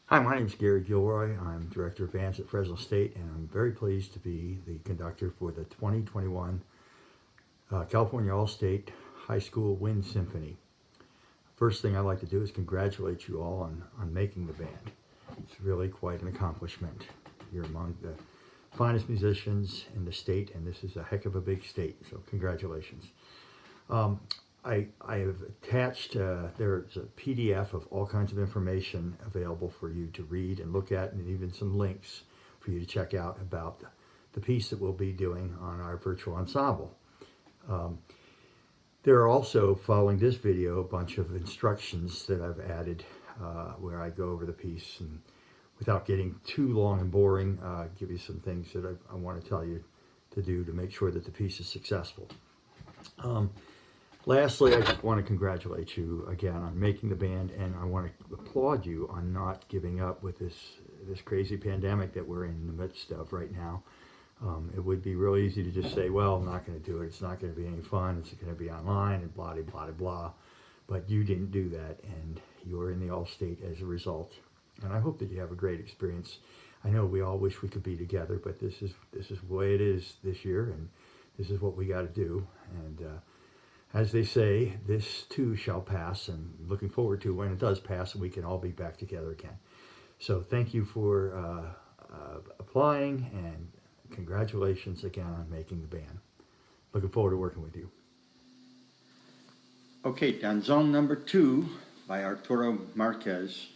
Hi, my name is Gilroy. I'm Director of Bands at Fresno State, and I'm very pleased to be the conductor for the 2021 California All-State High School Wind Symphony. First thing I'd like to do is congratulate you all on making the band. It's really quite an accomplishment. You're among the finest musicians in the state, and this is a heck of a big state, so congratulations. I have attached, there's a PDF of all kinds of information available for you to read and look at, and even some links for you to check out about the piece that we'll be doing on our virtual ensemble. There are also, following this video, a bunch of instructions that I've added where I go over the piece, and without getting too long and boring, give you some things that I want to tell you to do to make sure that the piece is successful. Lastly, I just want to congratulate you again on making the band, and I want to applaud you on not giving up with this crazy pandemic that we're in the midst of right now. It would be real easy to just say, well, I'm not going to do it. It's not going to be any fun. It's going to be online and blah, blah, blah, blah. But you didn't do that, and you're in the All-State as a result. And I hope that you have a great experience. I know we all wish we could be together, but this is the way it is this year, and this is what we got to do. And as they say, this too shall pass, and looking forward to when it does pass and we can all be back together again. So thank you for applying, and congratulations again on making the band. Looking forward to working with you. Okay, Danzón number 2 by Arturo Marquez.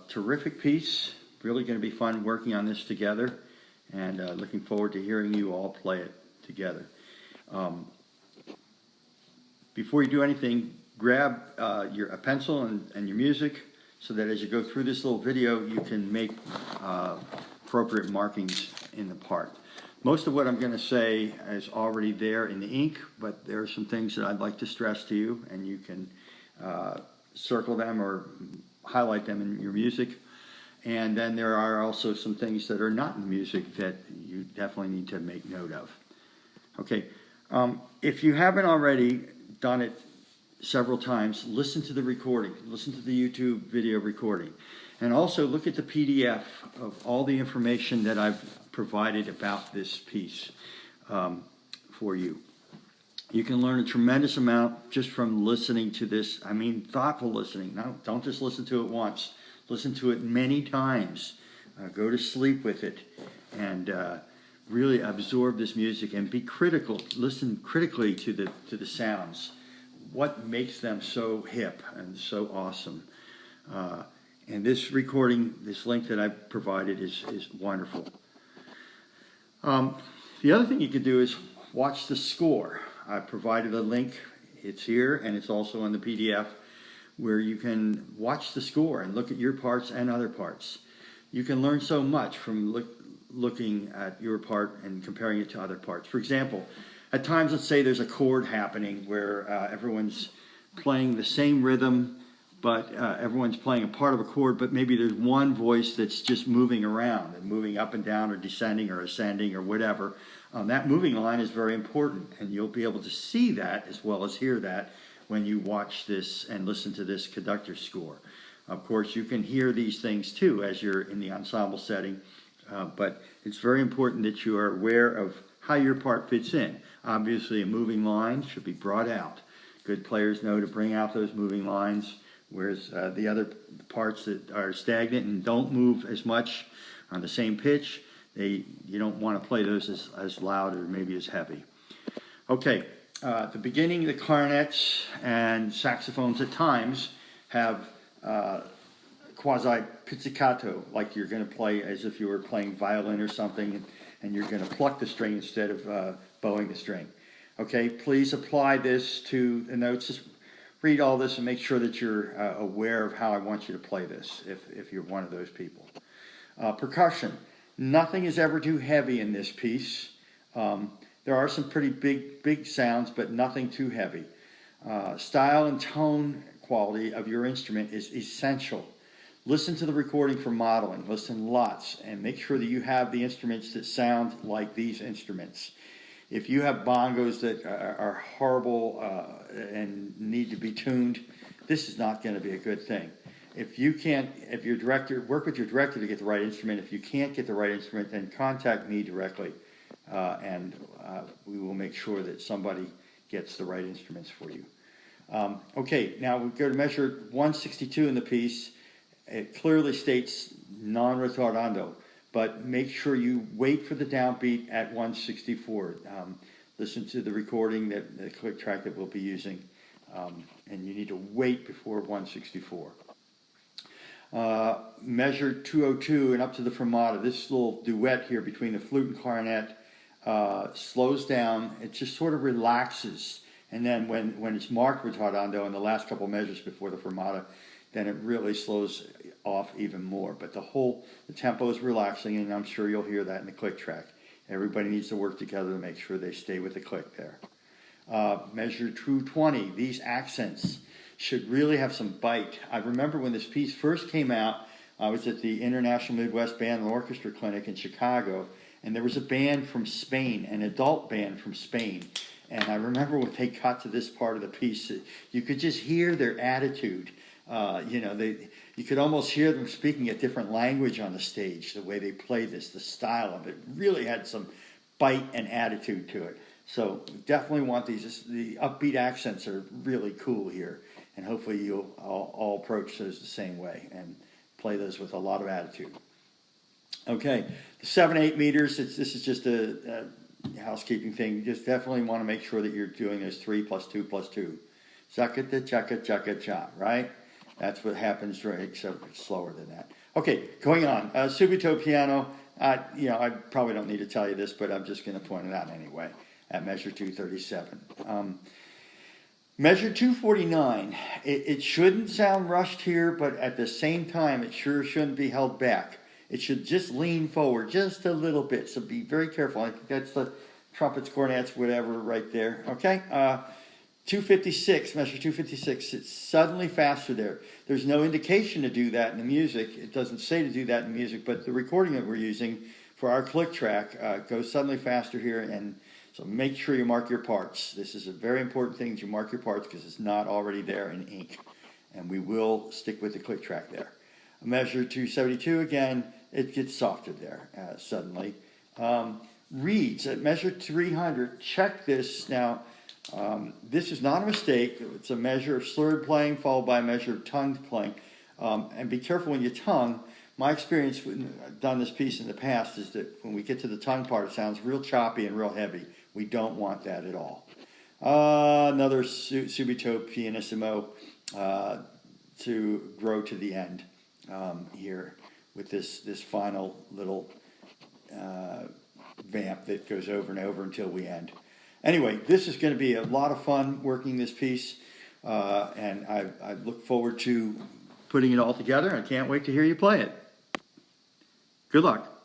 Terrific piece. Really going to be fun working on this together, and looking forward to hearing you all play it together. Before you do anything, grab a pencil and your music so that as you go through this little video, you can make appropriate markings in the part. Most of what I'm going to say is already there in the ink, but there are some things that I'd like to stress to you, and you can circle them or highlight them in your music. And then there are also some things that are not in the music that you definitely need to make note of. Okay, if you haven't already done it several times, listen to the recording, listen to the YouTube video recording, and also look at the PDF of all the information that I've provided about this piece for you. You can learn a tremendous amount just from listening to this. I mean, thoughtful listening. No, don't just listen to it once. Listen to it many times. Go to sleep with it, and really absorb this music and be critical. Listen critically to the sounds. What makes them so hip and so awesome? And this recording, this link that I've provided is wonderful. The other thing you could do is watch the score. I provided a link. It's here, and it's also on the PDF, where you can watch the score and look at your parts and other parts. You can learn so much from looking at your part and comparing it to other parts. For example, at times, let's say there's a chord happening where everyone's playing the same rhythm, but everyone's playing a part of a chord, but maybe there's one voice that's just moving around and moving up and down or descending or ascending or whatever. That moving line is very important, and you'll be able to see that as well as hear that when you watch this and listen to this conductor score. Of course, you can hear these things too as you're in the ensemble setting, but it's very important that you are aware of how your part fits in. Obviously, a moving line should be brought out. Good players know to bring out those moving lines, whereas the other parts that are stagnant and don't move as much on the same pitch, you don't want to play those as loud or maybe as heavy. Okay, at the beginning, the clarinets and saxophones at times have quasi-pizzicato, like you're going to play as if you were playing violin or something, and you're going to pluck the string instead of bowing the string. Okay, please apply this to the notes. Just read all this and make sure that you're aware of how I want you to play this, if you're one of those people. Percussion. Nothing is ever too heavy in this piece. There are some pretty big sounds, but nothing too heavy. Style and tone quality of your instrument is essential. Listen to the recording for modeling. Listen lots, and make sure that you have the instruments that sound like these instruments. If you have bongos that are horrible and need to be tuned, this is not going to be a good thing. if you can't, if your director, work with your director to get the right instrument. If you can't get the right instrument, then contact me directly, and we will make sure that somebody gets the right instruments for you. Okay, now we go to measure 162 in the piece. It clearly states non-retardando, but make sure you wait for the downbeat at 164. Listen to the recording, the click track that we'll be using, and you need to wait before 164. Measure 202 and up to the fermata. This little duet here between the flute and clarinet slows down. It just sort of relaxes, and then when it's marked retardando in the last couple measures before the fermata, then it really slows off even more. But the tempo is relaxing, and I'm sure you'll hear that in the click track. Everybody needs to work together to make sure they stay with the click there. Measure 220. These accents should really have some bite. I remember when this piece first came out, I was at the International Midwest Band and Orchestra Clinic in Chicago, and there was a band from Spain, an adult band from Spain. And I remember when they got to this part of the piece, you could just hear their attitude. You could almost hear them speaking a different language on the stage, the way they played this, the style of it really had some bite and attitude to it. So definitely want these. The upbeat accents are really cool here, and hopefully you'll all approach those the same way and play those with a lot of attitude. Okay, the 7/8 meters, this is just a housekeeping thing. You just definitely want to make sure that you're doing those 3 + 2 + 2. Chaka chaka chaka cha, right? That's what happens, right? Except it's slower than that. Okay, going on. Subito piano. I probably don't need to tell you this, but I'm just going to point it out anyway. At measure 237. Measure 249. It shouldn't sound rushed here, but at the same time, it sure shouldn't be held back. It should just lean forward just a little bit. So be very careful. I think that's the trumpets, cornets, whatever, right there. Okay. 256, measure 256, it's suddenly faster there. There's no indication to do that in the music. It doesn't say to do that in the music, but the recording that we're using for our click track goes suddenly faster here, and so make sure you mark your parts. This is a very important thing that you mark your parts because it's not already there in ink, and we will stick with the click track there. Measure 272, again, it gets softer there suddenly. Reeds at measure 300, check this now. This is not a mistake. It's a measure of slurred playing followed by a measure of tongued playing. And be careful when you tongue. My experience when I've done this piece in the past is that when we get to the tongue part, it sounds real choppy and real heavy. We don't want that at all. Another subito pianissimo to grow to the end here with this final little vamp that goes over and over until we end. Anyway, this is going to be a lot of fun working this piece, and I look forward to putting it all together. I can't wait to hear you play it. Good luck.